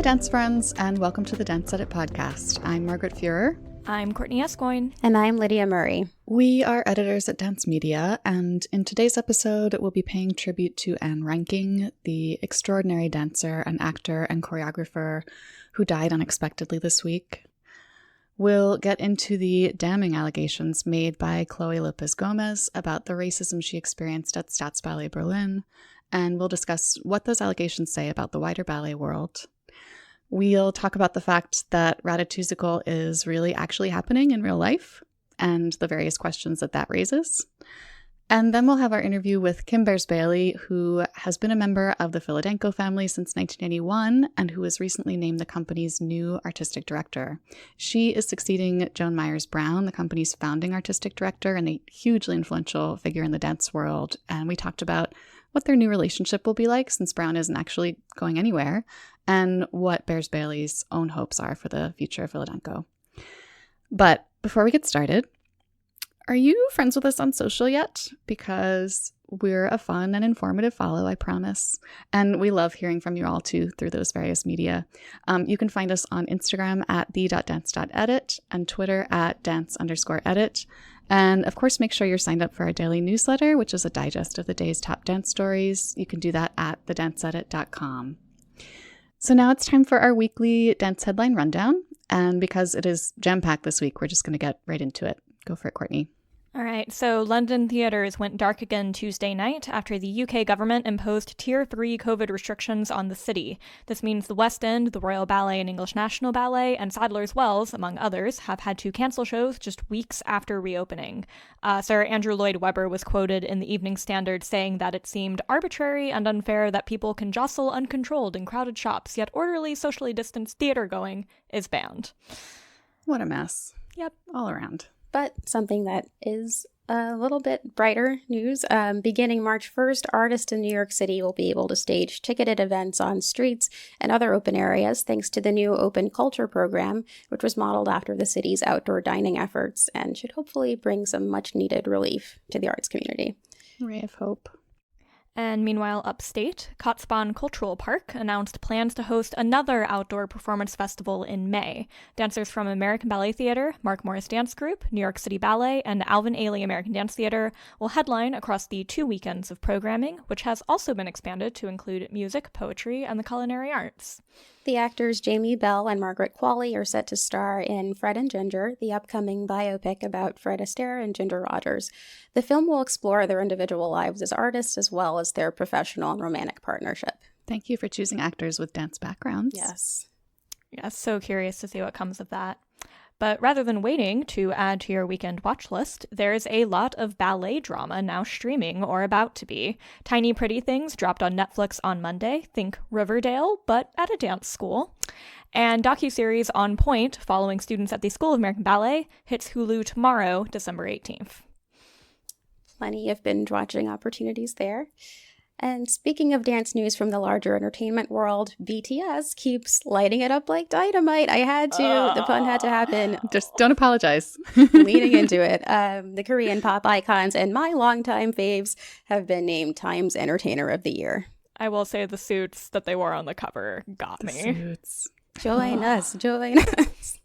dance friends, and welcome to the Dance Edit podcast. I'm Margaret Fuhrer. I'm Courtney Escoyne. And I'm Lydia Murray. We are editors at Dance Media, and in today's episode, we'll be paying tribute to Anne Reinking, the extraordinary dancer and actor and choreographer who died unexpectedly this week. We'll get into the damning allegations made by Chloe Lopez Gomez about the racism she experienced at Staatsballet Berlin, and we'll discuss what those allegations say about the wider ballet world. We'll talk about the fact that Ratatouille is really actually happening in real life and the various questions that that raises. And then we'll have our interview with Kim Bears-Bailey, who has been a member of the Philadenko family since 1981 and who was recently named the company's new artistic director. She is succeeding Joan Myers-Brown, the company's founding artistic director and a hugely influential figure in the dance world. And we talked about what their new relationship will be like since Brown isn't actually going anywhere, and what Bears-Bailey's own hopes are for the future of Philadenko. But before we get started, are you friends with us on social yet? Because we're a fun and informative follow, I promise. And we love hearing from you all too through those various media. You can find us on Instagram at the.dance.edit and Twitter at dance_edit. And of course, make sure you're signed up for our daily newsletter, which is a digest of the day's top dance stories. You can do that at thedanceedit.com. So now it's time for our weekly dance headline rundown. And because it is jam-packed this week, we're just going to get right into it. Go for it, Courtney. All right, so London theatres went dark again Tuesday night after the UK government imposed Tier 3 COVID restrictions on the city. This means the West End, the Royal Ballet and English National Ballet, and Sadler's Wells, among others, have had to cancel shows just weeks after reopening. Sir Andrew Lloyd Webber was quoted in the Evening Standard saying that it seemed arbitrary and unfair that people can jostle uncontrolled in crowded shops, yet orderly, socially distanced theatre going is banned. What a mess. Yep. All around. But something that is a little bit brighter news. Beginning March 1st, artists in New York City will be able to stage ticketed events on streets and other open areas thanks to the new Open Culture program, which was modeled after the city's outdoor dining efforts and should hopefully bring some much-needed relief to the arts community. Ray of hope. And meanwhile, upstate, Kotzebue Cultural Park announced plans to host another outdoor performance festival in May. Dancers from American Ballet Theater, Mark Morris Dance Group, New York City Ballet, and Alvin Ailey American Dance Theater will headline across the 2 weekends of programming, which has also been expanded to include music, poetry, and the culinary arts. The actors Jamie Bell and Margaret Qualley are set to star in Fred and Ginger, the upcoming biopic about Fred Astaire and Ginger Rogers. The film will explore their individual lives as artists as well as their professional and romantic partnership. Thank you for choosing actors with dance backgrounds. Yes. Yes, so curious to see what comes of that. But rather than waiting to add to your weekend watch list, there's a lot of ballet drama now streaming or about to be. Tiny Pretty Things dropped on Netflix on Monday, think Riverdale, but at a dance school. And docuseries On Point, following students at the School of American Ballet, hits Hulu tomorrow, December 18th. Plenty of binge watching opportunities there. And speaking of dance news from the larger entertainment world, BTS keeps lighting it up like dynamite. I had to. The pun had to happen. Just don't apologize. Leaning into it. The Korean pop icons and my longtime faves have been named Time's Entertainer of the Year. I will say the suits that they wore on the cover got me. Suits. Join us. Join us.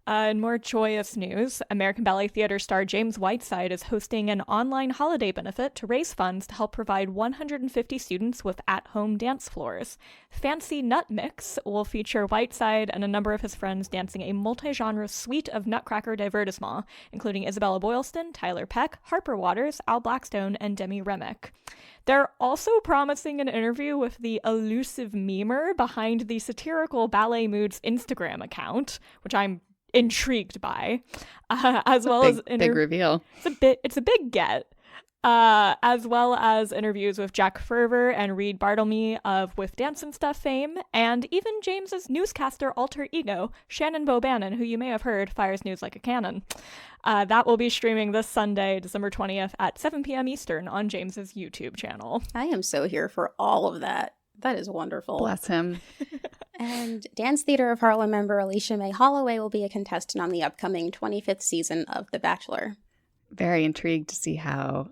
In more joyous news, American Ballet Theater star James Whiteside is hosting an online holiday benefit to raise funds to help provide 150 students with at-home dance floors. Fancy Nut Mix will feature Whiteside and a number of his friends dancing a multi-genre suite of Nutcracker divertissement, including Isabella Boylston, Tyler Peck, Harper Waters, Al Blackstone, and Demi Remick. They're also promising an interview with the elusive memer behind the Satirical Ballet Moods Instagram account, which I'm intrigued by, as well as big reveal. It's a big get, as well as interviews with Jack Ferver and Reed Bartlemy of With Dance and Stuff fame, and even James's newscaster alter ego, Shannon Bobannon, who you may have heard fires news like a cannon. That will be streaming this Sunday, December 20th at 7 p.m. Eastern on James's YouTube channel. I am so here for all of that. That is wonderful. Bless him. And Dance Theater of Harlem member Alicia May Holloway will be a contestant on the upcoming 25th season of The Bachelor. Very intrigued to see how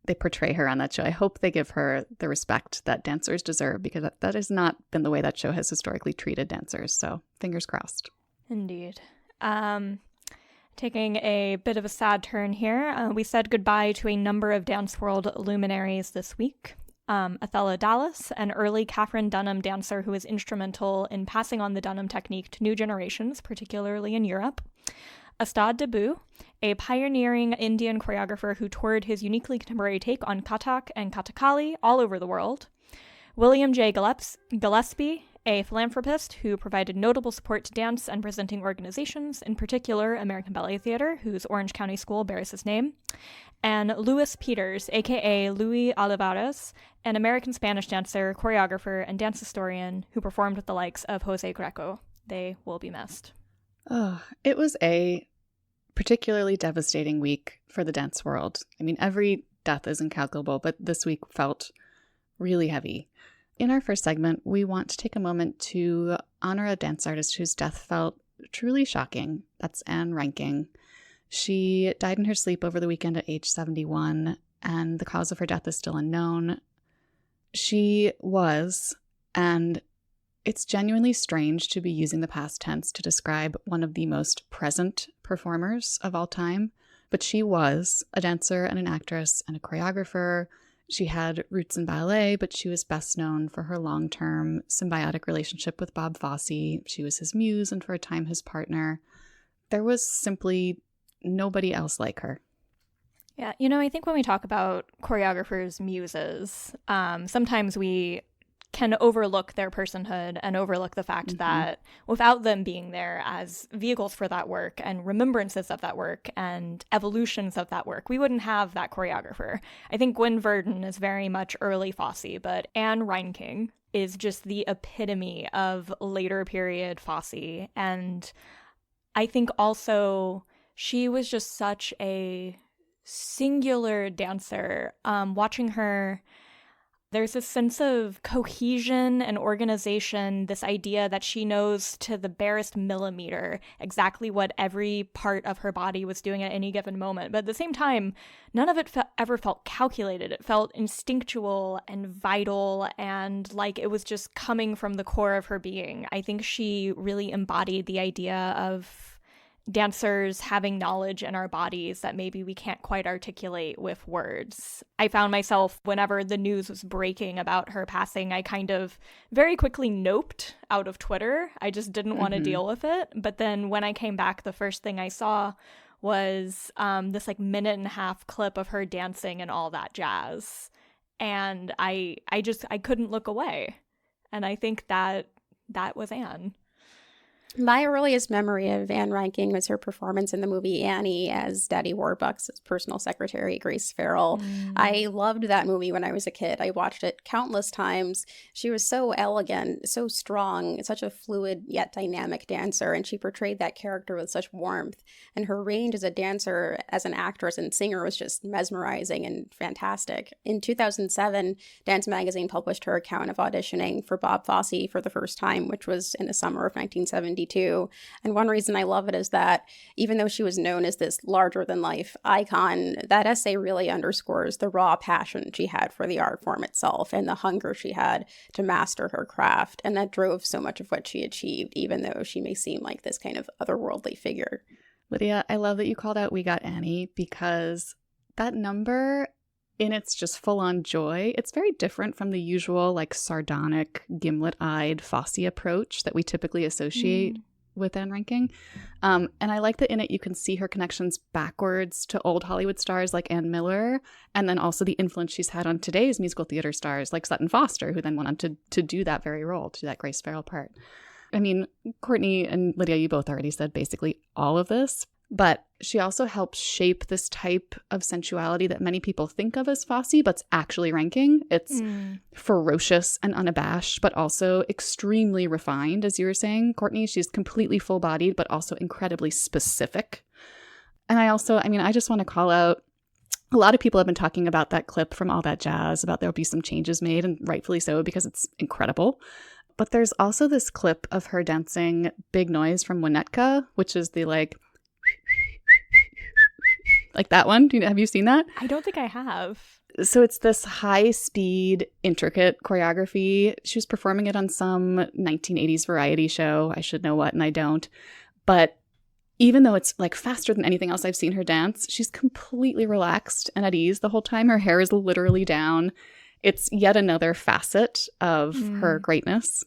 they portray her on that show. I hope they give her the respect that dancers deserve, because that has not been the way that show has historically treated dancers. So fingers crossed. Indeed. Taking a bit of a sad turn here, we said goodbye to a number of dance world luminaries this week. Othello Dallas, an early Catherine Dunham dancer who was instrumental in passing on the Dunham technique to new generations, particularly in Europe. Ustad Dabu, a pioneering Indian choreographer who toured his uniquely contemporary take on Kathak and Kathakali all over the world. William J. Gillespie, a philanthropist who provided notable support to dance and presenting organizations, in particular American Ballet Theater, whose Orange County School bears his name. And Louis Peters, aka Louis Olivares, an American Spanish dancer, choreographer, and dance historian who performed with the likes of Jose Greco. They will be missed. Oh, it was a particularly devastating week for the dance world. I mean, every death is incalculable, but this week felt really heavy. In our first segment, we want to take a moment to honor a dance artist whose death felt truly shocking. That's Anne Reinking. She died in her sleep over the weekend at age 71, and the cause of her death is still unknown. She was, and it's genuinely strange to be using the past tense to describe one of the most present performers of all time, but she was a dancer and an actress and a choreographer. She had roots in ballet, but she was best known for her long-term symbiotic relationship with Bob Fosse. She was his muse and for a time his partner. There was simply nobody else like her. Yeah, I think when we talk about choreographers' muses, sometimes we can overlook their personhood and overlook the fact that without them being there as vehicles for that work and remembrances of that work and evolutions of that work, we wouldn't have that choreographer. I think Gwen Verdon is very much early Fosse, but Anne Reinking is just the epitome of later period Fosse. And I think also she was just such a singular dancer. Watching her, there's this sense of cohesion and organization, this idea that she knows to the barest millimeter exactly what every part of her body was doing at any given moment. But at the same time, none of it ever felt calculated. It felt instinctual and vital and like it was just coming from the core of her being. I think she really embodied the idea of dancers having knowledge in our bodies that maybe we can't quite articulate with words. I found myself, whenever the news was breaking about her passing, I kind of very quickly noped out of Twitter. I just didn't want to deal with it. But then when I came back, the first thing I saw was this like minute and a half clip of her dancing and all that jazz. And I couldn't look away. And I think that was Anne. My earliest memory of Anne Reinking was her performance in the movie Annie as Daddy Warbucks' personal secretary, Grace Farrell. I loved that movie when I was a kid. I watched it countless times. She was so elegant, so strong, such a fluid yet dynamic dancer, and she portrayed that character with such warmth. And her range as a dancer, as an actress and singer was just mesmerizing and fantastic. In 2007, Dance Magazine published her account of auditioning for Bob Fosse for the first time, which was in the summer of 1972. And one reason I love it is that even though she was known as this larger-than-life icon, that essay really underscores the raw passion she had for the art form itself and the hunger she had to master her craft. And that drove so much of what she achieved, even though she may seem like this kind of otherworldly figure. Lydia, I love that you called out We Got Annie, because that number, in its just full-on joy, it's very different from the usual like sardonic, gimlet-eyed Fosse approach that we typically associate with Anne Reinking. And I like that in it you can see her connections backwards to old Hollywood stars like Ann Miller, and then also the influence she's had on today's musical theater stars like Sutton Foster, who then went on to do that very role, to do that Grace Farrell part. I mean, Courtney and Lydia, you both already said basically all of this. But she also helps shape this type of sensuality that many people think of as Fosse, but's actually Reinking. It's ferocious and unabashed, but also extremely refined, as you were saying, Courtney. She's completely full-bodied, but also incredibly specific. And I just want to call out, a lot of people have been talking about that clip from All That Jazz, about there'll be some changes made, and rightfully so, because it's incredible. But there's also this clip of her dancing Big Noise from Winnetka, which is the like that one. Have you seen that? I don't think I have. So it's this high-speed, intricate choreography. She was performing it on some 1980s variety show. I should know what, and I don't. But even though it's like faster than anything else I've seen her dance, she's completely relaxed and at ease the whole time. Her hair is literally down. It's yet another facet of her greatness.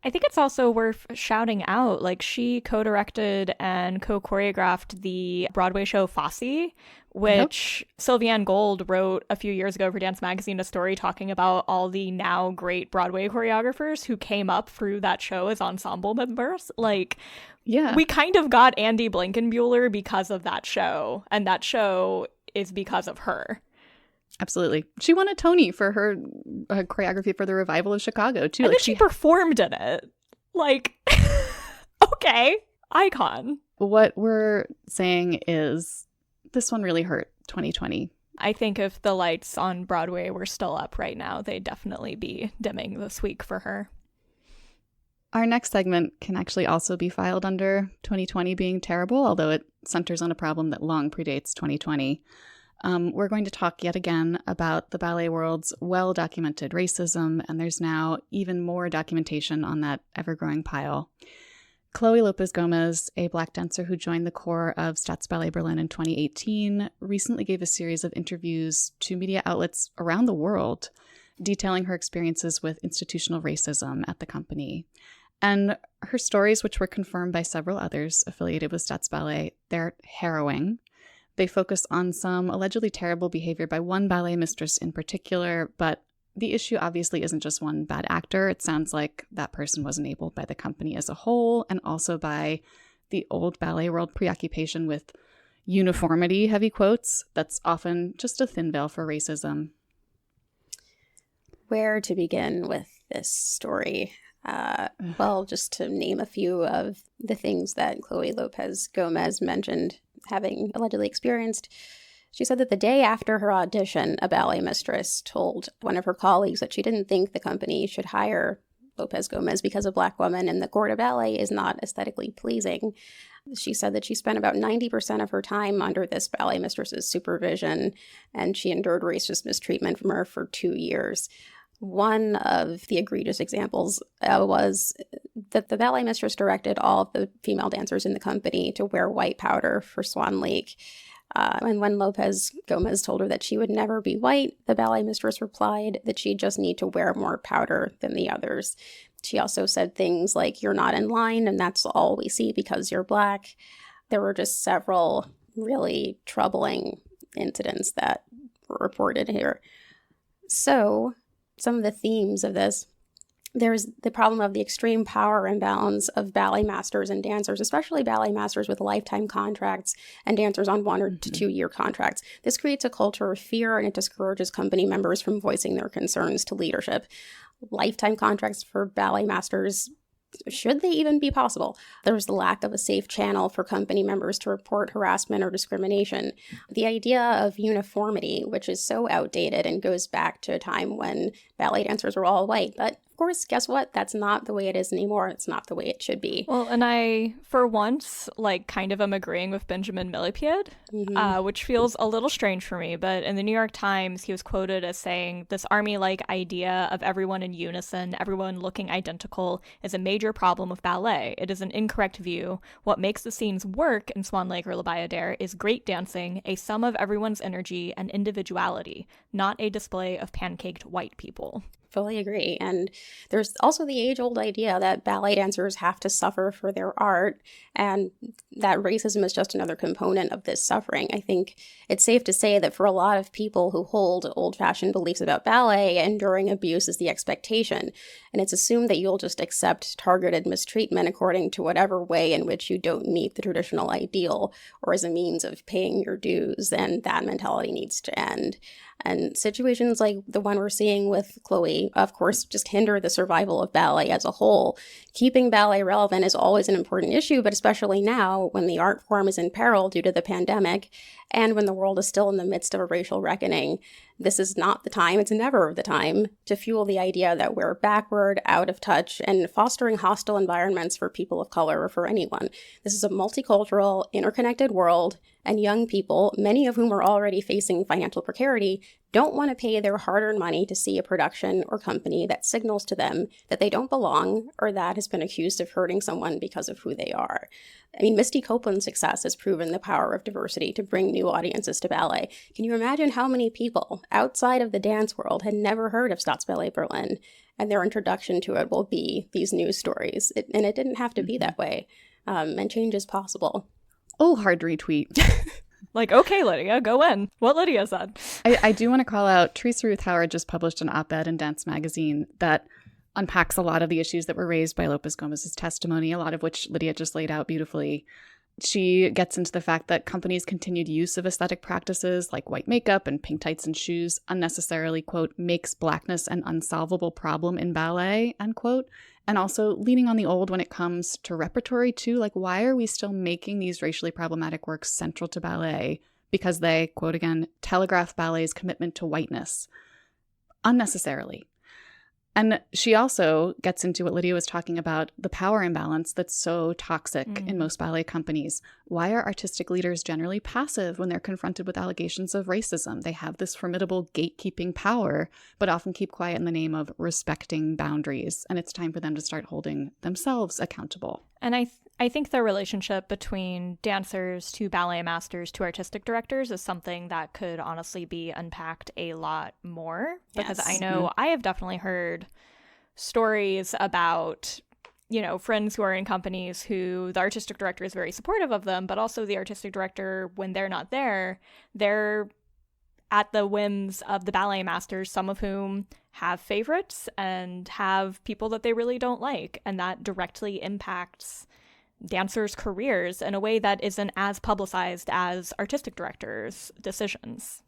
I think it's also worth shouting out, like she co-directed and co-choreographed the Broadway show Fosse, which Sylviane Gold wrote a few years ago for Dance Magazine, a story talking about all the now great Broadway choreographers who came up through that show as ensemble members. Like, yeah, we kind of got Andy Blankenbuehler because of that show, and that show is because of her. Absolutely. She won a Tony for her choreography for the revival of Chicago, too. And like then she performed in it. Like, okay, icon. What we're saying is this one really hurt 2020. I think if the lights on Broadway were still up right now, they'd definitely be dimming this week for her. Our next segment can actually also be filed under 2020 being terrible, although it centers on a problem that long predates 2020. We're going to talk yet again about the ballet world's well-documented racism, and there's now even more documentation on that ever-growing pile. Chloe Lopez Gomez, a Black dancer who joined the corps of Staatsballet Berlin in 2018, recently gave a series of interviews to media outlets around the world, detailing her experiences with institutional racism at the company. And her stories, which were confirmed by several others affiliated with Staatsballet, they're harrowing. They focus on some allegedly terrible behavior by one ballet mistress in particular, but the issue obviously isn't just one bad actor. It sounds like that person was enabled by the company as a whole, and also by the old ballet world preoccupation with uniformity, heavy quotes, that's often just a thin veil for racism. Where to begin with this story? Well, just to name a few of the things that Chloe Lopez Gomez mentioned having allegedly experienced. She said that the day after her audition, a ballet mistress told one of her colleagues that she didn't think the company should hire Lopez Gomez because a Black woman in the corps de ballet is not aesthetically pleasing. She said that she spent about 90% of her time under this ballet mistress's supervision, and she endured racist mistreatment from her for 2 years. One of the egregious examples was that the ballet mistress directed all of the female dancers in the company to wear white powder for Swan Lake. And when Lopez Gomez told her that she would never be white, the ballet mistress replied that she'd just need to wear more powder than the others. She also said things like, "You're not in line, and that's all we see because you're Black." There were just several really troubling incidents that were reported here. So some of the themes of this, there's the problem of the extreme power imbalance of ballet masters and dancers, especially ballet masters with lifetime contracts and dancers on 1 or 2 year contracts. This creates a culture of fear, and it discourages company members from voicing their concerns to leadership. Lifetime contracts for ballet masters, should they even be possible? There's the lack of a safe channel for company members to report harassment or discrimination. The idea of uniformity, which is so outdated and goes back to a time when ballet dancers were all white. But of course, guess what? That's not the way it is anymore. It's not the way it should be. Well, and I, for once, kind of am agreeing with Benjamin Millepied, which feels a little strange for me. But in the New York Times, he was quoted as saying, "This army-like idea of everyone in unison, everyone looking identical, is a major problem with ballet. It is an incorrect view. What makes the scenes work in Swan Lake or La Bayadere is great dancing, a sum of everyone's energy and individuality, not a display of pancaked white people." Fully agree. And there's also the age-old idea that ballet dancers have to suffer for their art, and that racism is just another component of this suffering. I think it's safe to say that for a lot of people who hold old-fashioned beliefs about ballet, enduring abuse is the expectation, and it's assumed that you'll just accept targeted mistreatment according to whatever way in which you don't meet the traditional ideal or as a means of paying your dues, and that mentality needs to end. And situations like the one we're seeing with Chloe, of course, just hinder the survival of ballet as a whole. Keeping ballet relevant is always an important issue, but especially now when the art form is in peril due to the pandemic and when the world is still in the midst of a racial reckoning. This is not the time, it's never the time, to fuel the idea that we're backward, out of touch, and fostering hostile environments for people of color or for anyone. This is a multicultural, interconnected world, and young people, many of whom are already facing financial precarity, don't want to pay their hard-earned money to see a production or company that signals to them that they don't belong or that has been accused of hurting someone because of who they are. I mean, Misty Copeland's success has proven the power of diversity to bring new audiences to ballet. Can you imagine how many people outside of the dance world had never heard of Staatsballet Berlin, and their introduction to it will be these news stories? And it didn't have to be that way, and change is possible. Oh, hard retweet. Like, okay, Lydia, go in. What Lydia said. I do want to call out, Teresa Ruth Howard just published an op-ed in Dance Magazine that unpacks a lot of the issues that were raised by Lopez Gomez's testimony, a lot of which Lydia just laid out beautifully. She gets into the fact that companies' continued use of aesthetic practices like white makeup and pink tights and shoes unnecessarily, quote, makes blackness an unsolvable problem in ballet, end quote. And also leaning on the old when it comes to repertory too. Like, why are we still making these racially problematic works central to ballet? Because they, quote again, telegraph ballet's commitment to whiteness unnecessarily. And she also gets into what Lydia was talking about, the power imbalance that's so toxic in most ballet companies. Why are artistic leaders generally passive when they're confronted with allegations of racism? They have this formidable gatekeeping power, but often keep quiet in the name of respecting boundaries. And it's time for them to start holding themselves accountable. And I think the relationship between dancers to ballet masters to artistic directors is something that could honestly be unpacked a lot more. Because I know I have definitely heard stories about, you know, friends who are in companies who the artistic director is very supportive of them, but also the artistic director, when they're not there, they're at the whims of the ballet masters, some of whom have favorites and have people that they really don't like. And that directly impacts dancers' careers in a way that isn't as publicized as artistic directors' decisions.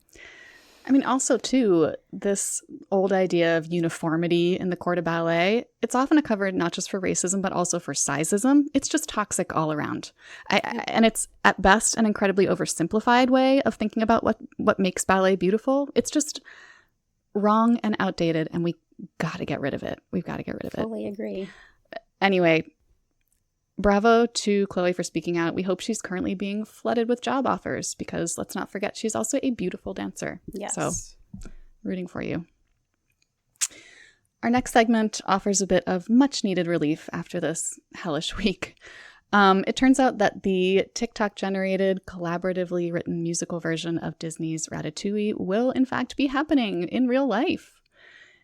I mean, also, too, this old idea of uniformity in the court of ballet, it's often a cover not just for racism, but also for sizeism. It's just toxic all around. And it's, at best, an incredibly oversimplified way of thinking about what makes ballet beautiful. It's just wrong and outdated, and we got to get rid of it. We've got to get rid of it. Fully agree. Anyway, bravo to Chloe for speaking out. We hope she's currently being flooded with job offers because let's not forget she's also a beautiful dancer. Yes. So, rooting for you. Our next segment offers a bit of much needed relief after this hellish week. It turns out that the TikTok-generated, collaboratively written musical version of Disney's Ratatouille will in fact be happening in real life.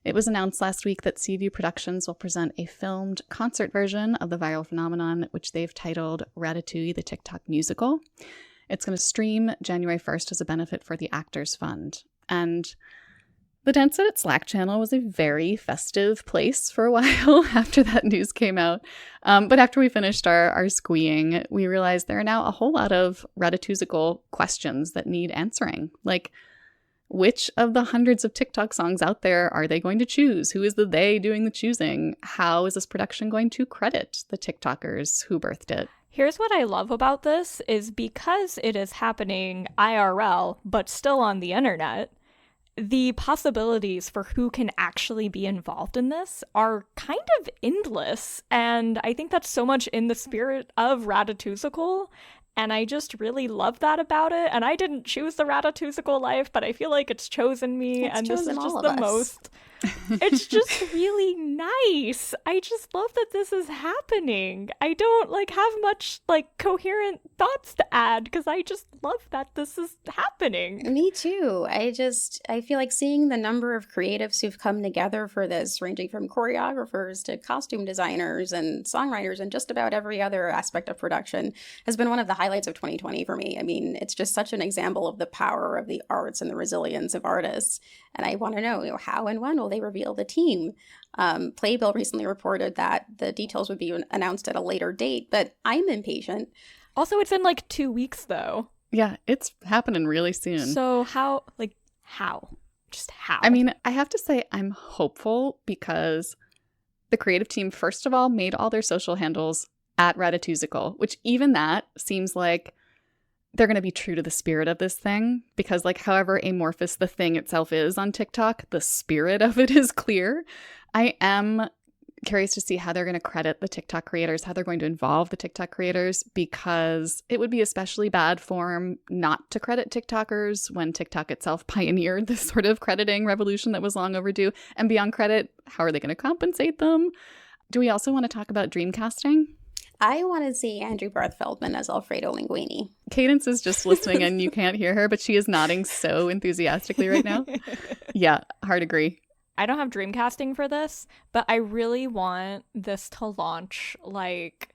It was announced last week that Seaview Productions will present a filmed concert version of the viral phenomenon, which they've titled Ratatouille, the TikTok Musical. It's going to stream January 1st as a benefit for the Actors Fund. And the Dance Edit Slack channel was a very festive place for a while after that news came out. But after we finished our squeeing, we realized there are now a whole lot of Ratatouille questions that need answering. Like, which of the hundreds of TikTok songs out there are they going to choose? Who is the they doing the choosing? How is this production going to credit the TikTokers who birthed it? Here's what I love about this is because it is happening IRL, but still on the internet, the possibilities for who can actually be involved in this are kind of endless. And I think that's so much in the spirit of Ratatouille. And I just really love that about it. And I didn't choose the Ratatouille life, but I feel like it's chosen me. And this is just the most. It's just really nice. I just love that this is happening. I don't have much coherent thoughts to add because I just love that this is happening. Me too. I feel like seeing the number of creatives who've come together for this, ranging from choreographers to costume designers and songwriters and just about every other aspect of production, has been one of the highlights of 2020 for me. I mean, it's just such an example of the power of the arts and the resilience of artists. And I want to know, how and when will they reveal the team? Playbill recently reported that the details would be announced at a later date, but I'm impatient. Also, it's in 2 weeks, though. Yeah, it's happening really soon. So how? Just how? I mean, I have to say I'm hopeful because the creative team, first of all, made all their social handles at Ratatouille, which even that seems like they're going to be true to the spirit of this thing because however amorphous the thing itself is on TikTok, the spirit of it is clear. I am curious to see how they're going to credit the TikTok creators, how they're going to involve the TikTok creators, because it would be especially bad form not to credit TikTokers when TikTok itself pioneered this sort of crediting revolution that was long overdue. And beyond credit, how are they going to compensate them? Do we also want to talk about dreamcasting? I want to see Andrew Barth Feldman as Alfredo Linguini. Cadence is just listening and you can't hear her, but she is nodding so enthusiastically right now. Yeah, hard agree. I don't have dreamcasting for this, but I really want this to launch, like,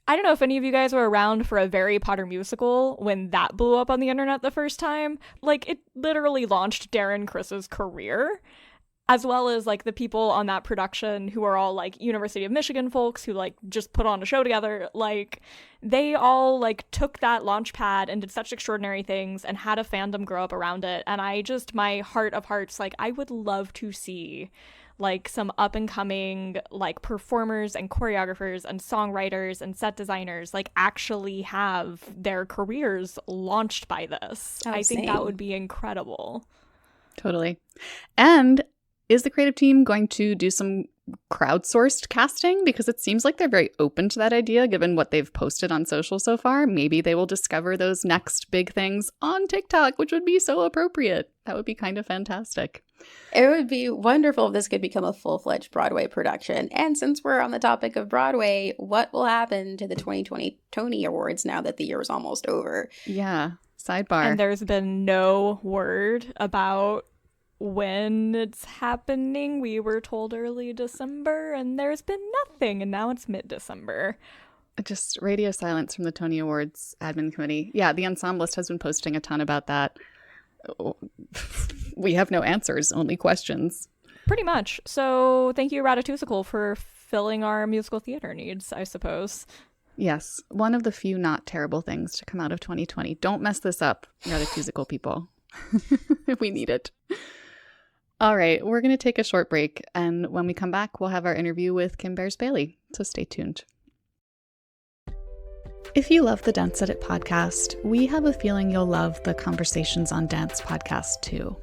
I don't know if any of you guys were around for a Harry Potter musical when that blew up on the internet the first time. Like, it literally launched Darren Criss's career, as well as, like, the people on that production who are all, like, University of Michigan folks who, like, just put on a show together. Like, they all, like, took that launch pad and did such extraordinary things and had a fandom grow up around it. And I just, my heart of hearts, like, I would love to see, like, some up-and-coming, like, performers and choreographers and songwriters and set designers, like, actually have their careers launched by this. Oh, I think same. that would be incredible. Totally. And is the creative team going to do some crowdsourced casting? Because it seems like they're very open to that idea, given what they've posted on social so far. Maybe they will discover those next big things on TikTok, which would be so appropriate. That would be kind of fantastic. It would be wonderful if this could become a full-fledged Broadway production. And since we're on the topic of Broadway, what will happen to the 2020 Tony Awards now that the year is almost over? Yeah, sidebar. And there's been no word about when it's happening. We were told early December, and there's been nothing, and now it's mid-December. Just radio silence from the Tony Awards admin committee. Yeah, the ensemblist has been posting a ton about that. We have no answers, only questions. Pretty much. So thank you, Ratatousical, for filling our musical theater needs, I suppose. Yes, one of the few not terrible things to come out of 2020. Don't mess this up, Ratatousical people. We need it. All right, we're going to take a short break, and when we come back, we'll have our interview with Kim Bears-Bailey, so stay tuned. If you love the Dance Edit podcast, we have a feeling you'll love the Conversations on Dance podcast too.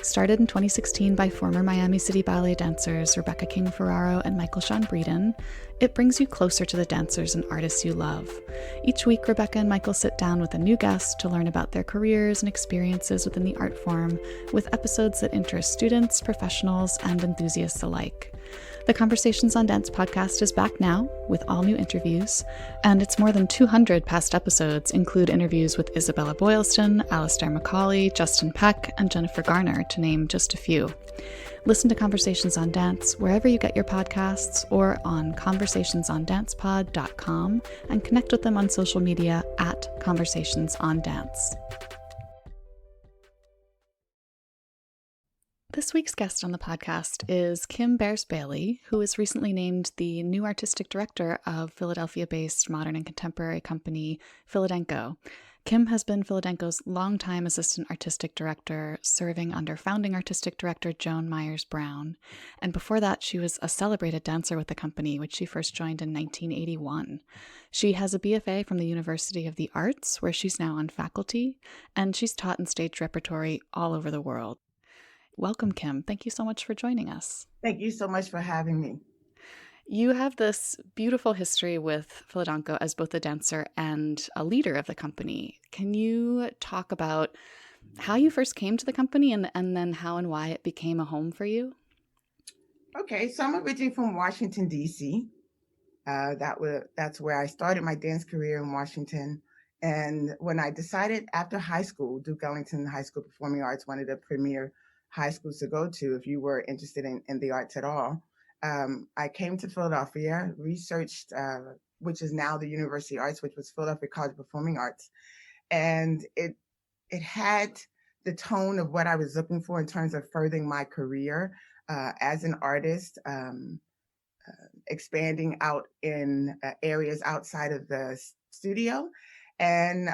Started in 2016 by former Miami City Ballet dancers Rebecca King-Ferraro and Michael Sean Breeden, it brings you closer to the dancers and artists you love. Each week, Rebecca and Michael sit down with a new guest to learn about their careers and experiences within the art form, with episodes that interest students, professionals, and enthusiasts alike. The Conversations on Dance podcast is back now with all new interviews, and its more than 200 past episodes include interviews with Isabella Boylston, Alistair Macaulay, Justin Peck, and Jennifer Garner, to name just a few. Listen to Conversations on Dance wherever you get your podcasts or on conversationsondancepod.com, and connect with them on social media at Conversations on Dance. This week's guest on the podcast is Kim Bears-Bailey, who was recently named the new artistic director of Philadelphia-based modern and contemporary company Philadenko. Kim has been Philadenko's longtime assistant artistic director, serving under founding artistic director Joan Myers-Brown. And before that, she was a celebrated dancer with the company, which she first joined in 1981. She has a BFA from the University of the Arts, where she's now on faculty, and she's taught in stage repertory all over the world. Welcome, Kim. Thank you so much for joining us. Thank you so much for having me. You have this beautiful history with Philadenko as both a dancer and a leader of the company. Can you talk about how you first came to the company and then how and why it became a home for you? Okay, so I'm originally from Washington, D.C. That's where I started my dance career in Washington. And when I decided after high school, Duke Ellington High School of Performing Arts, one of the premier high schools to go to if you were interested in the arts at all. I came to Philadelphia, researched, which is now the University of Arts, which was Philadelphia College of Performing Arts. And it had the tone of what I was looking for in terms of furthering my career as an artist, expanding out in areas outside of the studio. And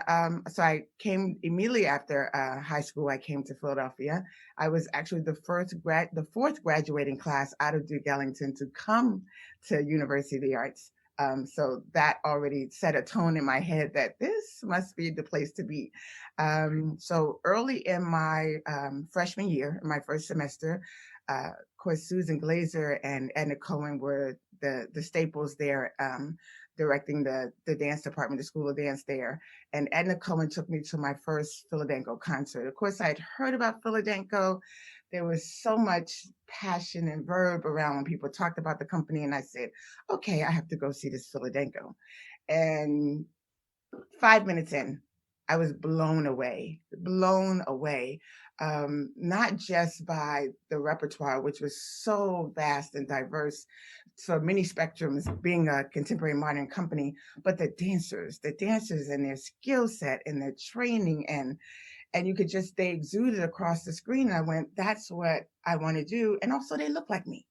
so I came immediately after high school. I came to Philadelphia. I was actually the fourth graduating class out of Duke Ellington to come to University of the Arts. So that already set a tone in my head that this must be the place to be. So early in my freshman year, in my first semester, of course, Susan Glazer and Edna Cohen were the staples there, directing the dance department, the School of Dance there. And Edna Cohen took me to my first Philadelphia concert. Of course, I'd heard about Philadelphia. There was so much passion and verb around when people talked about the company. And I said, okay, I have to go see this Philadelphia. And 5 minutes in, I was blown away. Not just by the repertoire, which was so vast and diverse, so many spectrums, being a contemporary modern company, but the dancers and their skill set and their training, and you could just, they exuded across the screen. And I went, that's what I want to do. And also they look like me.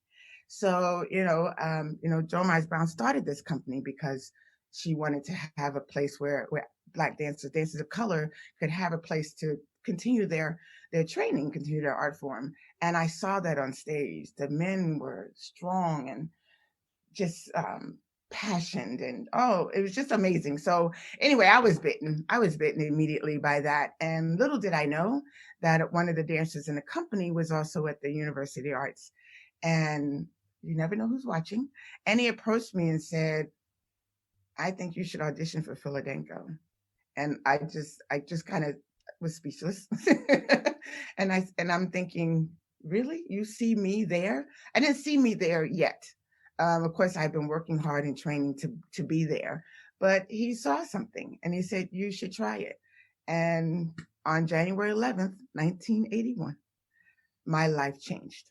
So, Joan Miles Brown started this company because she wanted to have a place where Black dancers of color could have a place to continue their training, continue their art form. And I saw that on stage. The men were strong and just passionate, and it was just amazing. So anyway, I was bitten immediately by that. And little did I know that one of the dancers in the company was also at the University of Arts. And you never know who's watching. And he approached me and said, I think you should audition for Philadelphia. And I just kind of was speechless. and I'm thinking, really? You see me there? I didn't see me there yet. Of course, I've been working hard and training to be there. But he saw something and he said, you should try it. And on January 11th, 1981, my life changed.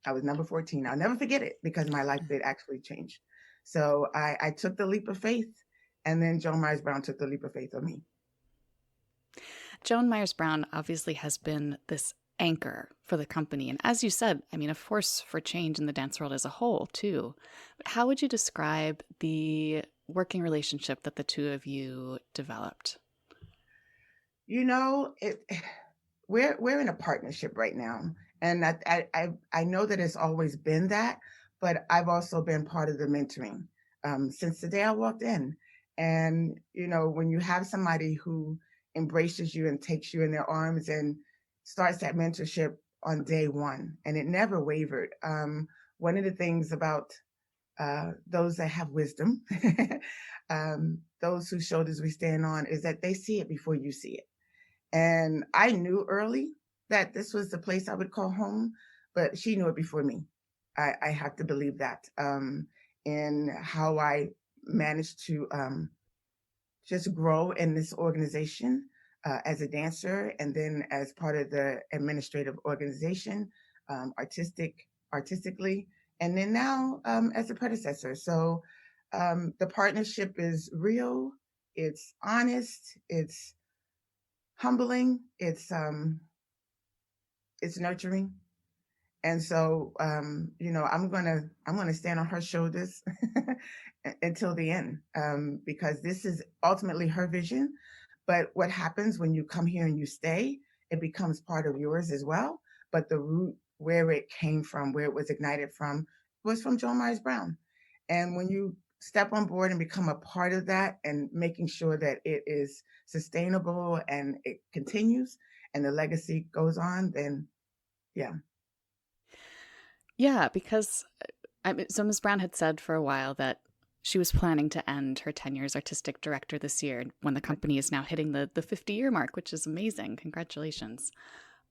I was number 14. I'll never forget it because my life did actually change. So I took the leap of faith, and then Joan Miles Brown took the leap of faith on me. Joan Miles Brown obviously has been this anchor for the company. And as you said, I mean, a force for change in the dance world as a whole, too. But how would you describe the working relationship that the two of you developed? We're in a partnership right now. And I know that it's always been that, but I've also been part of the mentoring since the day I walked in. And, when you have somebody who embraces you and takes you in their arms and starts that mentorship on day one, and it never wavered. One of the things about those that have wisdom, those whose shoulders we stand on, is that they see it before you see it. And I knew early that this was the place I would call home, but she knew it before me. I have to believe that in how I managed to just grow in this organization as a dancer, and then as part of the administrative organization, artistically, and then now as a predecessor. So the partnership is real, it's honest, it's humbling, it's nurturing. And so I'm gonna stand on her shoulders until the end, because this is ultimately her vision. But what happens when you come here and you stay, it becomes part of yours as well. But the root, where it came from, where it was ignited from, was from Joan Miles Brown. And when you step on board and become a part of that, and making sure that it is sustainable and it continues and the legacy goes on, then yeah. Yeah, because so Ms. Brown had said for a while that she was planning to end her tenure as artistic director this year, when the company is now hitting the 50-year mark, which is amazing. Congratulations.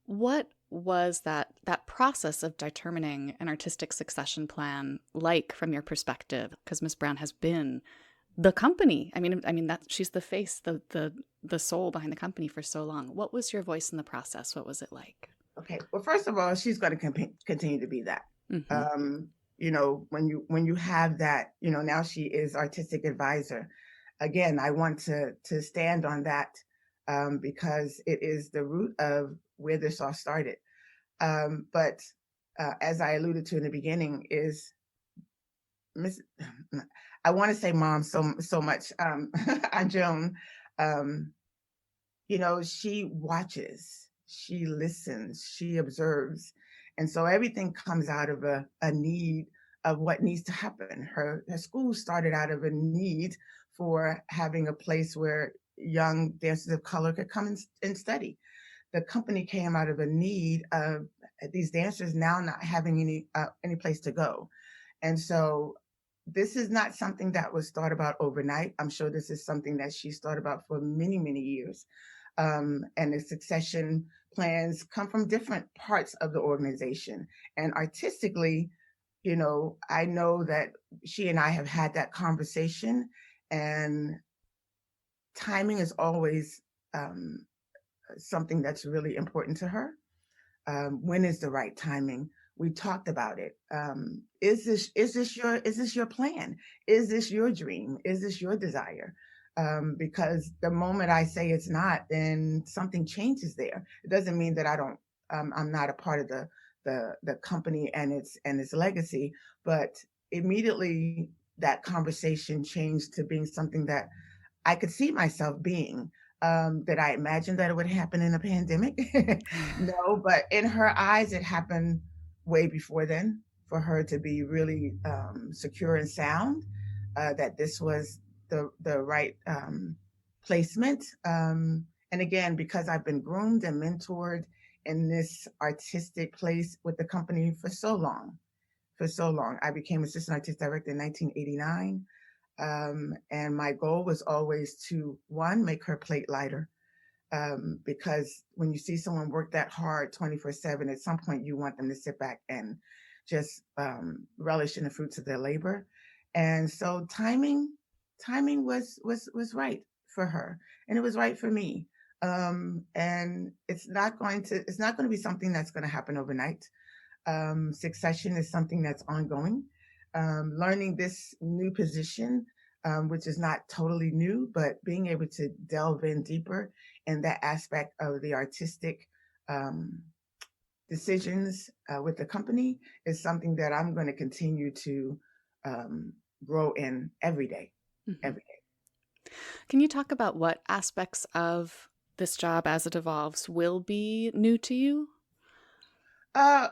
What was that process of determining an artistic succession plan like from your perspective? Because Ms. Brown has been the company. I mean that she's the face, the soul behind the company for so long. What was your voice in the process? What was it like? Okay. Well, first of all, she's going to continue to be that. Mm-hmm. When you have that, now she is artistic advisor. Again, I want to stand on that because it is the root of where this all started. But as I alluded to in the beginning, is I want to say mom so much. On Joan, she watches, she listens, she observes. And so everything comes out of a need of what needs to happen. Her school started out of a need for having a place where young dancers of color could come and study. The company came out of a need of these dancers now not having any place to go. And so this is not something that was thought about overnight. I'm sure this is something that she's thought about for many, many years. And the succession plans come from different parts of the organization. And artistically, I know that she and I have had that conversation, and timing is always something that's really important to her. When is the right timing? We talked about it. Is this your plan? Is this your dream? Is this your desire? Because the moment I say it's not, then something changes there. It doesn't mean that I'm not a part of the company and its legacy, but immediately that conversation changed to being something that I could see myself being. Did I imagine that it would happen in a pandemic? No, but in her eyes, it happened way before then for her to be really secure and sound, that this was the right placement. And again, because I've been groomed and mentored in this artistic place with the company for so long, I became assistant artist director in 1989. And my goal was always to, one, make her plate lighter. Because when you see someone work that hard 24/7, at some point you want them to sit back and just relish in the fruits of their labor. And so timing was right for her, and it was right for me. And it's not going to be something that's going to happen overnight. Succession is something that's ongoing. Learning this new position, which is not totally new, but being able to delve in deeper in that aspect of the artistic um, decisions with the company is something that I'm going to continue to grow in every day. Mhm. Every day. Can you talk about what aspects of this job as it evolves will be new to you?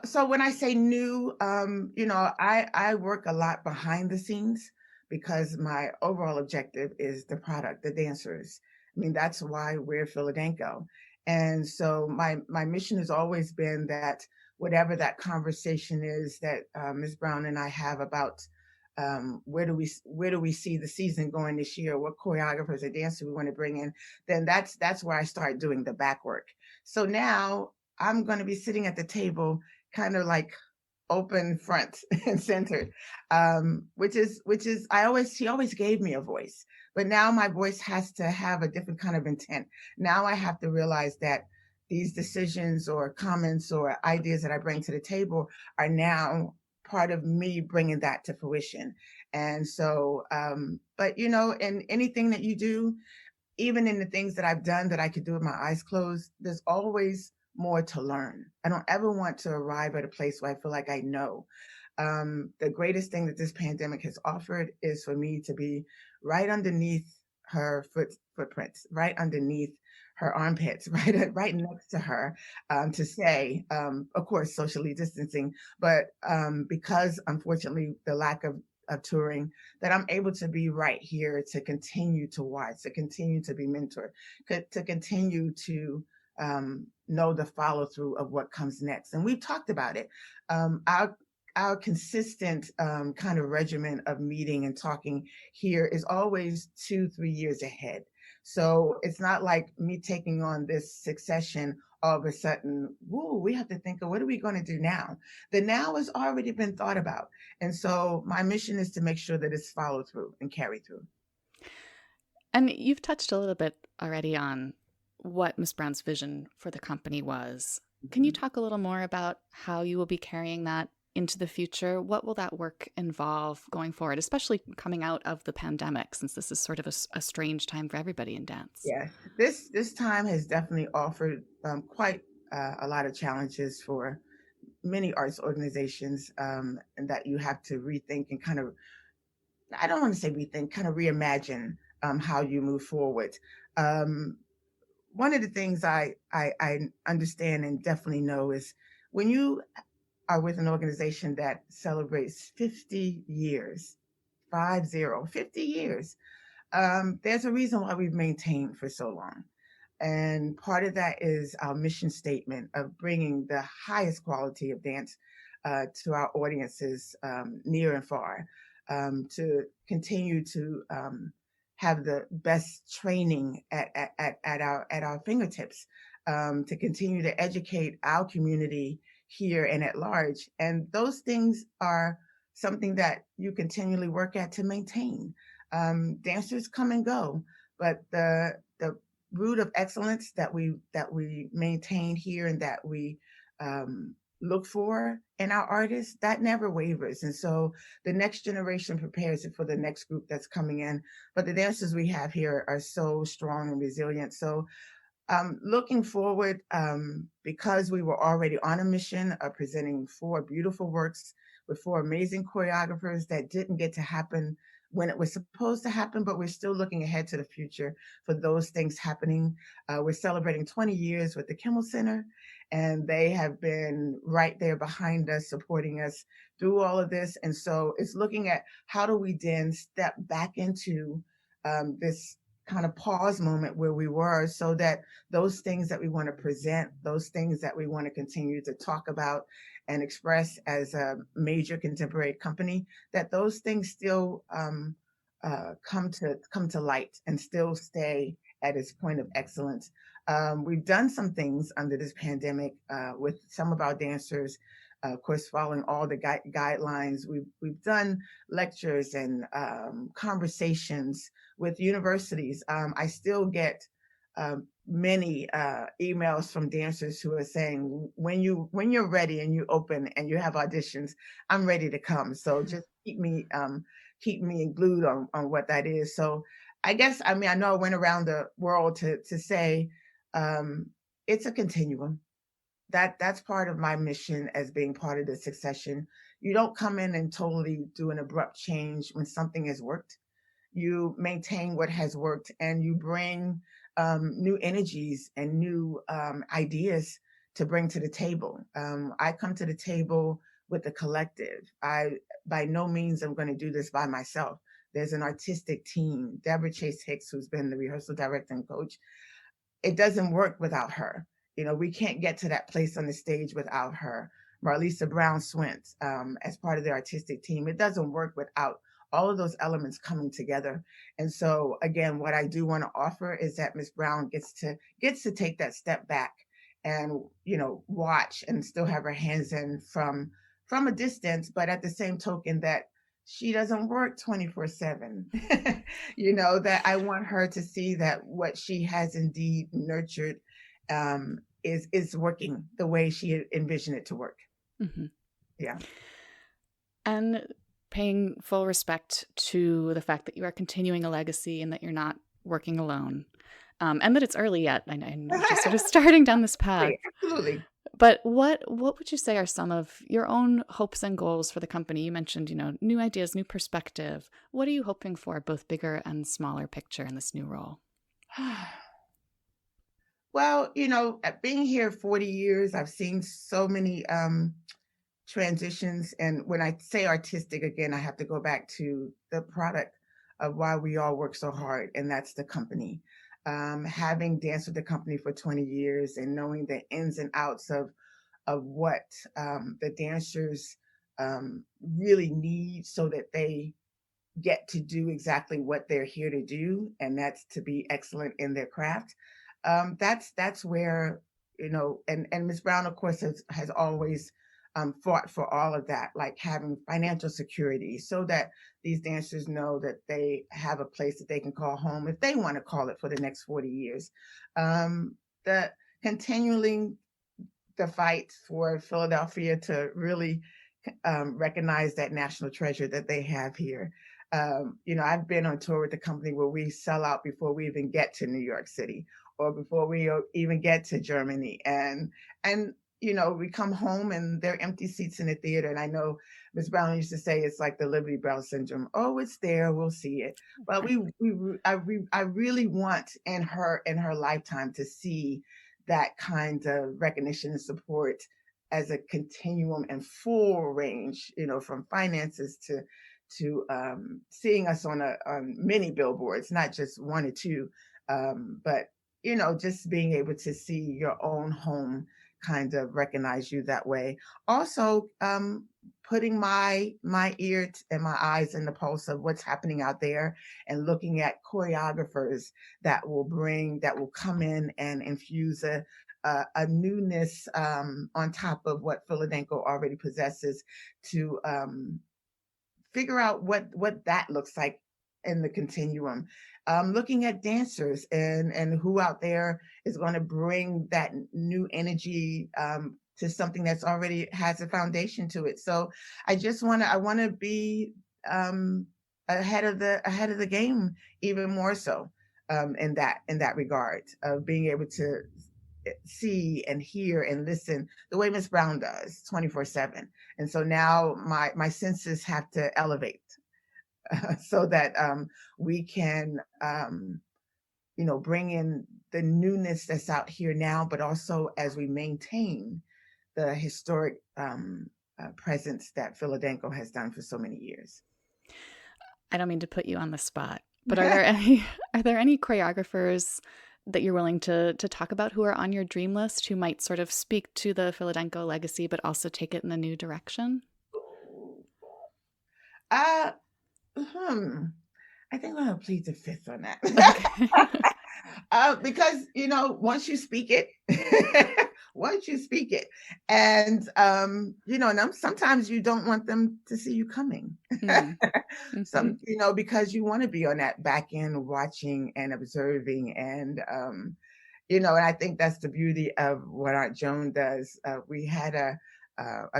So when I say new, I work a lot behind the scenes because my overall objective is the product, the dancers. I mean, that's why we're Philadelphia. And so my mission has always been that whatever that conversation is that Ms. Brown and I have about where do we see the season going this year, what choreographers or dancers we want to bring in, then that's where I start doing the back work. So now I'm going to be sitting at the table, kind of like open front and center, which is she always gave me a voice, but now my voice has to have a different kind of intent. Now I have to realize that these decisions or comments or ideas that I bring to the table are now part of me bringing that to fruition. And so, but in anything that you do, even in the things that I've done that I could do with my eyes closed, there's always more to learn. I don't ever want to arrive at a place where I feel like I know. The greatest thing that this pandemic has offered is for me to be right underneath her footprints, right underneath her armpits, right next to her, to say, of course, socially distancing, but because unfortunately the lack of touring, that I'm able to be right here to continue to watch, to continue to be mentored, to continue to know the follow through of what comes next. And we've talked about it. Our consistent kind of regimen of meeting and talking here is always 2-3 years ahead. So it's not like me taking on this succession all of a sudden, woo, we have to think of what are we going to do now? The now has already been thought about. And so my mission is to make sure that it's followed through and carried through. And you've touched a little bit already on what Miss Brown's vision for the company was. Can you talk a little more about how you will be carrying that into the future? What will that work involve going forward, especially coming out of the pandemic, since this is sort of a strange time for everybody in dance? Yeah, this time has definitely offered quite a lot of challenges for many arts organizations, and that you have to rethink and kind of, I don't want to say rethink, kind of reimagine how you move forward. Um, One of the things I understand and definitely know is when you are with an organization that celebrates 50 years, 50 years, there's a reason why we've maintained for so long. And part of that is our mission statement of bringing the highest quality of dance to our audiences near and far. to continue to have the best training at our fingertips, to continue to educate our community here and at large. And those things are something that you continually work at to maintain. Dancers come and go, but the root of excellence that we maintain here and that we look for in our artists, that never wavers. And so the next generation prepares it for the next group that's coming in. But the dancers we have here are so strong and resilient. So looking forward, because we were already on a mission of presenting 4 beautiful works with 4 amazing choreographers that didn't get to happen when it was supposed to happen, but we're still looking ahead to the future for those things happening. We're celebrating 20 years with the Kimmel Center, and they have been right there behind us, supporting us through all of this. And so it's looking at how do we then step back into this kind of pause moment where we were, so that those things that we want to present, those things that we want to continue to talk about and express as a major contemporary company, that those things still come to light and still stay at its point of excellence. We've done some things under this pandemic with some of our dancers, of course, following all the guidelines. We've done lectures and conversations with universities. I still get many emails from dancers who are saying, when you're ready and you open and you have auditions, I'm ready to come. So just keep me glued on what that is. So I guess, I mean, I know I went around the world to say it's a continuum. That's part of my mission as being part of the succession. You don't come in and totally do an abrupt change when something has worked. You maintain what has worked, and you bring new energies and new ideas to bring to the table. I come to the table with a collective. I by no means am going to do this by myself. There's an artistic team. Deborah Chase Hicks, who's been the rehearsal director and coach, it doesn't work without her. You know, we can't get to that place on the stage without her. Marlisa Brown Swint, as part of the artistic team, it doesn't work without all of those elements coming together. And so, again, what I do want to offer is that Miss Brown gets to take that step back and, you know, watch and still have her hands in from a distance, but at the same token that she doesn't work 24/7. You know, that I want her to see that what she has indeed nurtured is working the way she envisioned it to work. Mm-hmm. Yeah. And paying full respect to the fact that you are continuing a legacy and that you're not working alone, and that it's early yet. I know you're just sort of starting down this path. Absolutely. But what would you say are some of your own hopes and goals for the company? You mentioned, you know, new ideas, new perspective. What are you hoping for, both bigger and smaller picture, in this new role? Well, you know, at being here 40 years, I've seen so many transitions. And when I say artistic, again, I have to go back to the product of why we all work so hard, and that's the company. Having danced with the company for 20 years and knowing the ins and outs of what the dancers really need so that they get to do exactly what they're here to do, and that's to be excellent in their craft. That's where, you know, and Ms. Brown, of course, has always fought for all of that, like having financial security so that these dancers know that they have a place that they can call home if they want to call it for the next 40 years. The continuing the fight for Philadelphia to really recognize that national treasure that they have here. You know, I've been on tour with the company where we sell out before we even get to New York City or before we even get to Germany. And you know, we come home and there are empty seats in the theater. And I know Ms. Brown used to say it's like the Liberty Bell syndrome. Oh, it's there. We'll see it. But I really want in her lifetime to see that kind of recognition and support as a continuum and full range, you know, from finances to seeing us on many billboards, not just one or two, but you know, just being able to see your own home kind of recognize you that way. Also, putting my ear and my eyes in the pulse of what's happening out there, and looking at choreographers that will come in and infuse a newness on top of what Philadelphia already possesses, to figure out what that looks like in the continuum. Looking at dancers and who out there is going to bring that new energy to something that's already has a foundation to it. So I want to be ahead of the game, even more so in that regard of being able to see and hear and listen the way Miss Brown does 24/7. And so now my senses have to elevate so that we can bring in the newness that's out here now, but also as we maintain the historic presence that Philadelphia has done for so many years. I don't mean to put you on the spot, but are there any choreographers that you're willing to talk about who are on your dream list, who might sort of speak to the Philadelphia legacy, but also take it in a new direction? Uh, I think I'm gonna plead the fifth on that. Okay. Because once you speak it, and sometimes you don't want them to see you coming. Mm-hmm. Because you want to be on that back end watching and observing, and and I think that's the beauty of what Aunt Joan does. We had a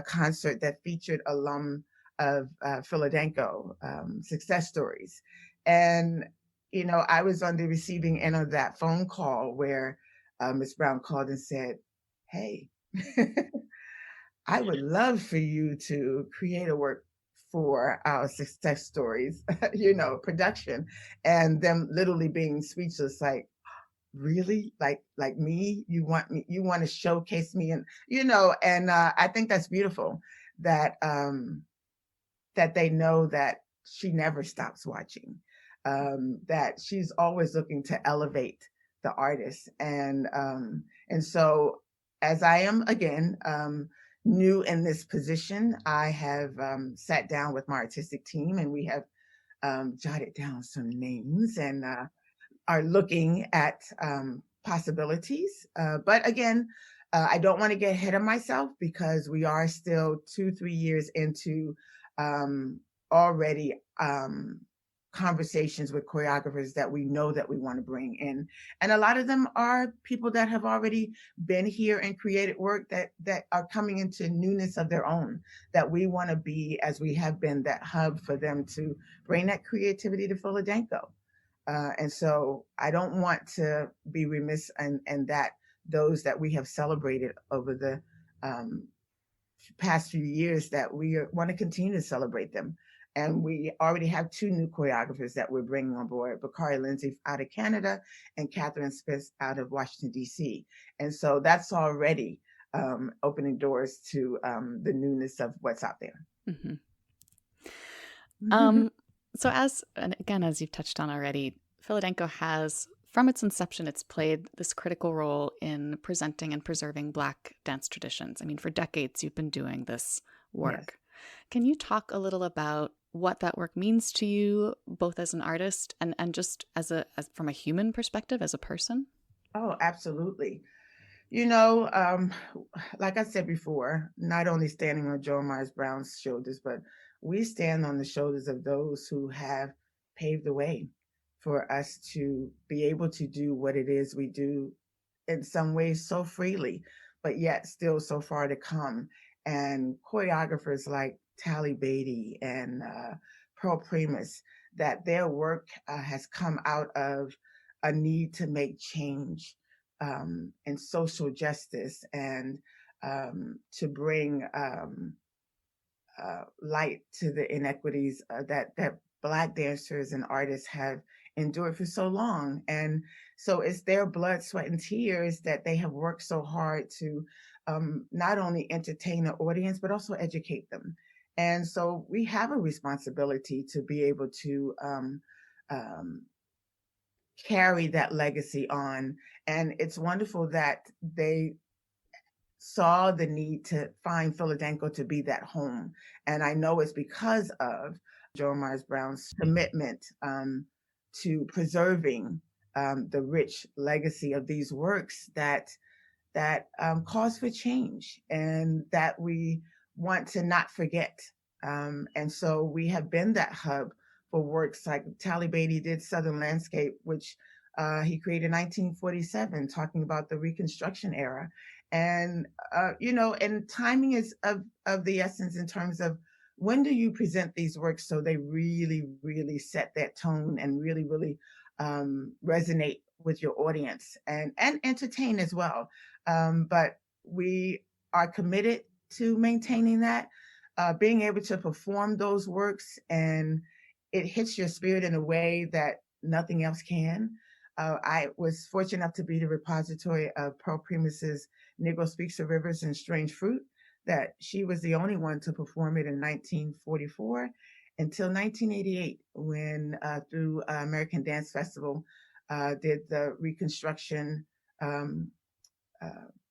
concert that featured alum of Philadelphia success stories, and I was on the receiving end of that phone call where Miss Brown called and said, "Hey, I would love for you to create a work for our success stories, production," and them literally being speechless, like, really, like me, you want to showcase me, and and I think that's beautiful that that they know that she never stops watching, that she's always looking to elevate the artist, and so as I am again new in this position, I have sat down with my artistic team, and we have jotted down some names, and are looking at possibilities. But again, I don't want to get ahead of myself, because we are still 2-3 years into already conversations with choreographers that we know that we want to bring in, and a lot of them are people that have already been here and created work that are coming into newness of their own, that we want to be, as we have been, that hub for them to bring that creativity to Philadelphia. And so I don't want to be remiss, and that those that we have celebrated over the past few years, that we want to continue to celebrate them. And we already have 2 new choreographers that we're bringing on board: Bakari Lindsay out of Canada and Catherine Spitz out of Washington, D.C. And so that's already opening doors to the newness of what's out there. Mm-hmm. So and again, as you've touched on already, Philadelphia has, from its inception, it's played this critical role in presenting and preserving Black dance traditions. I mean, for decades, you've been doing this work. Yes. Can you talk a little about what that work means to you, both as an artist and just as from a human perspective, as a person? Oh, absolutely. Like I said before, not only standing on Joan Myers Brown's shoulders, but we stand on the shoulders of those who have paved the way for us to be able to do what it is we do, in some ways so freely, but yet still so far to come. And choreographers like Tally Beatty and Pearl Primus, that their work has come out of a need to make change and social justice, and to bring light to the inequities that Black dancers and artists have endured for so long. And so it's their blood, sweat, and tears that they have worked so hard to not only entertain the audience, but also educate them. And so we have a responsibility to be able to um, carry that legacy on. And it's wonderful that they saw the need to find Philadelphia to be that home. And I know it's because of Joan Myers Brown's commitment to preserving the rich legacy of these works that calls for change and that we want to not forget. And so we have been that hub for works like Tally Beatty did Southern Landscape, which he created in 1947, talking about the Reconstruction era. And, and timing is of the essence in terms of when do you present these works so they really, really set that tone and really, really resonate with your audience and entertain as well. But we are committed to maintaining that, being able to perform those works, and it hits your spirit in a way that nothing else can. I was fortunate enough to be the repository of Pearl Primus's Negro Speaks of Rivers and Strange Fruit, that she was the only one to perform it in 1944 until 1988, when through American Dance Festival did the Reconstruction um,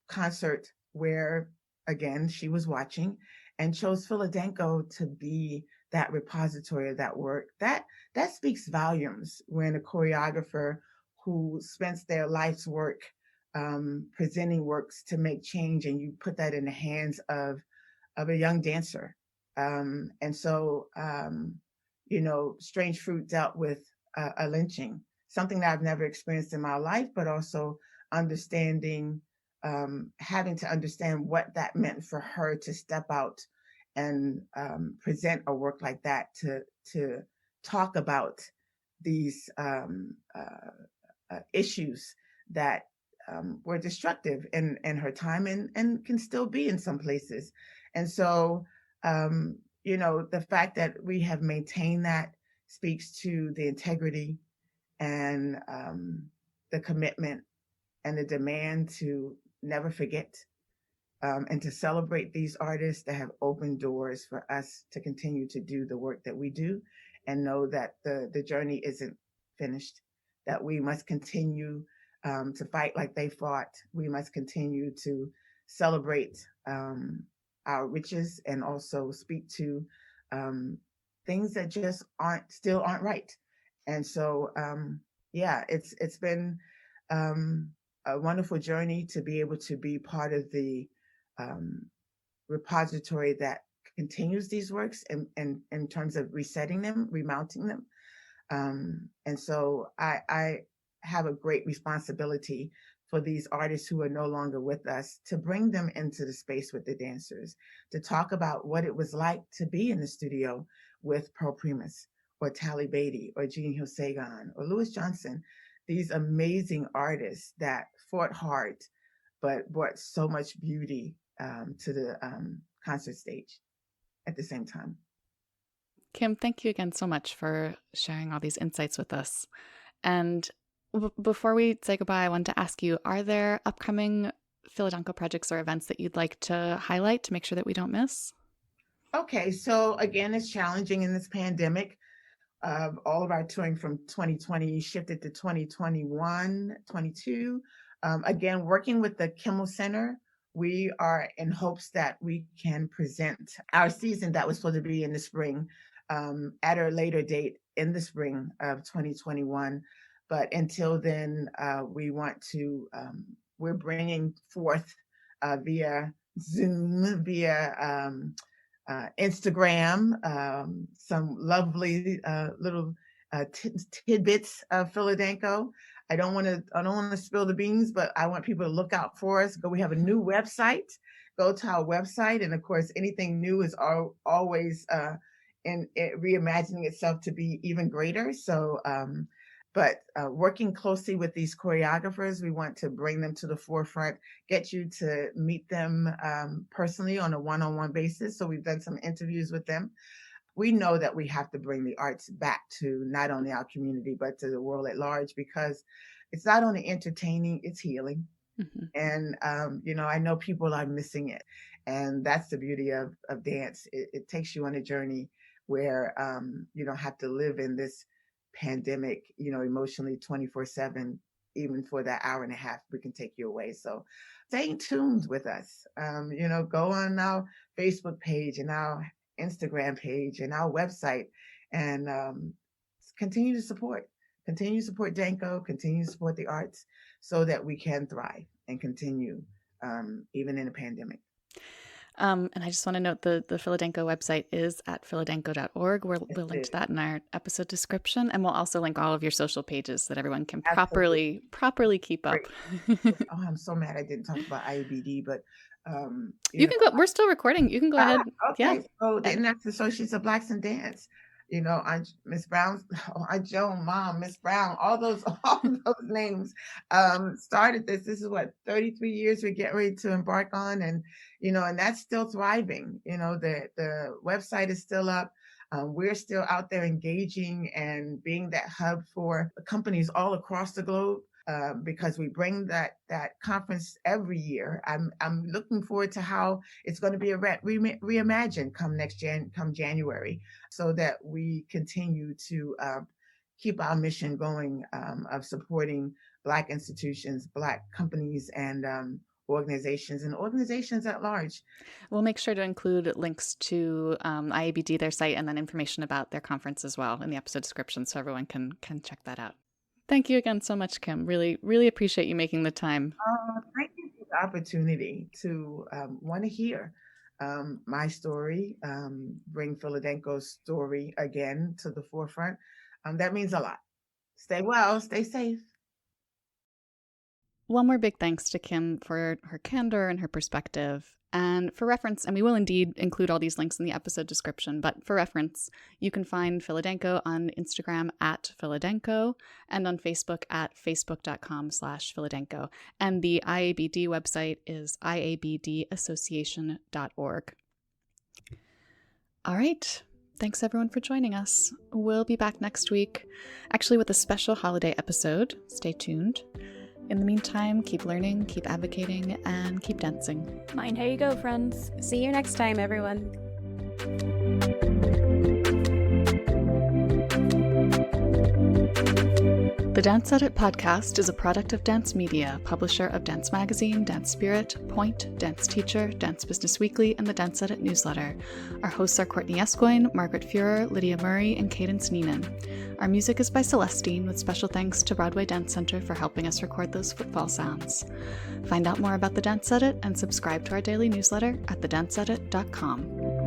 concert where, again, she was watching and chose Philadelphia to be that repository of that work. That speaks volumes when a choreographer who spends their life's work presenting works to make change, and you put that in the hands of a young dancer. And so, Strange Fruit dealt with a lynching, something that I've never experienced in my life, but also understanding, having to understand what that meant for her to step out and present a work like that, to talk about these issues that were destructive in her time and can still be in some places. And so, the fact that we have maintained that speaks to the integrity and the commitment and the demand to never forget, and to celebrate these artists that have opened doors for us to continue to do the work that we do, and know that the journey isn't finished, that we must continue to fight like they fought. We must continue to celebrate our riches and also speak to things that just aren't right. And so, yeah, it's been a wonderful journey to be able to be part of the um, repository that continues these works in terms of resetting them, remounting them. And so I have a great responsibility for these artists who are no longer with us, to bring them into the space with the dancers, to talk about what it was like to be in the studio with Pearl Primus or Tally Beatty or Jean Hill Sagan or Louis Johnson, these amazing artists that fought hard but brought so much beauty to the concert stage at the same time. Kim, thank you again so much for sharing all these insights with us. And before we say goodbye, I wanted to ask you, are there upcoming Philadelphia projects or events that you'd like to highlight to make sure that we don't miss? Okay, so again, it's challenging in this pandemic. All of our touring from 2020 shifted to 2021, 22. Again, working with the Kimmel Center, we are in hopes that we can present our season that was supposed to be in the spring at a later date in the spring of 2021. But until then, we're bringing forth via Zoom, via Instagram, some lovely little tidbits of Philadelphia. I don't want to spill the beans, but I want people to look out for us. We have a new website. Go to our website, and of course, anything new is always reimagining itself to be even greater. So, but working closely with these choreographers, we want to bring them to the forefront, get you to meet them personally on a one-on-one basis. So we've done some interviews with them. We know that we have to bring the arts back to not only our community, but to the world at large, because it's not only entertaining, it's healing. Mm-hmm. And, I know people are missing it. And that's the beauty of dance. It takes you on a journey where you don't have to live in this pandemic, emotionally 24/7. even for that hour and a half, we can take you away. So stay tuned with us. Go on our Facebook page and our Instagram page and our website, and continue to support. Continue to support Danco, continue to support the arts so that we can thrive and continue even in a pandemic. And I just want to note the Philadanco website is at philadanco.org. We'll link to that in our episode description. And we'll also link all of your social pages so that everyone can properly keep up. Oh, I'm so mad I didn't talk about IABD, but you can go. We're still recording. You can go ahead. Okay. Yeah. So the International Associates of Blacks in Dance. Miss Brown, Joan, Mom, Miss Brown, all those names started this. This is what 33 years we're getting ready to embark on, and and that's still thriving. The website is still up. We're still out there engaging and being that hub for companies all across the globe. Because we bring that conference every year. I'm looking forward to how it's going to be reimagined come January, so that we continue to keep our mission going of supporting Black institutions, Black companies, and organizations at large. We'll make sure to include links to IABD, their site, and then information about their conference as well in the episode description, so everyone can check that out. Thank you again so much, Kim. Really, really appreciate you making the time. Thank you for the opportunity to want to hear my story, bring Philadanco's story again to the forefront. That means a lot. Stay well, stay safe. One more big thanks to Kim for her candor and her perspective. And for reference, and we will indeed include all these links in the episode description, but for reference, you can find Philadanco on Instagram at Philadanco and on Facebook at facebook.com/Philadanco. And the IABD website is iabdassociation.org. All right. Thanks everyone for joining us. We'll be back next week, actually with a special holiday episode. Stay tuned. In the meantime, keep learning, keep advocating, and keep dancing. Mind how you go, friends. See you next time, everyone. The Dance Edit podcast is a product of Dance Media, publisher of Dance Magazine, Dance Spirit, Point, Dance Teacher, Dance Business Weekly, and the Dance Edit newsletter. Our hosts are Courtney Escoyne, Margaret Fuhrer, Lydia Murray, and Cadence Neenan. Our music is by Celestine, with special thanks to Broadway Dance Center for helping us record those footfall sounds. Find out more about the Dance Edit and subscribe to our daily newsletter at thedanceedit.com.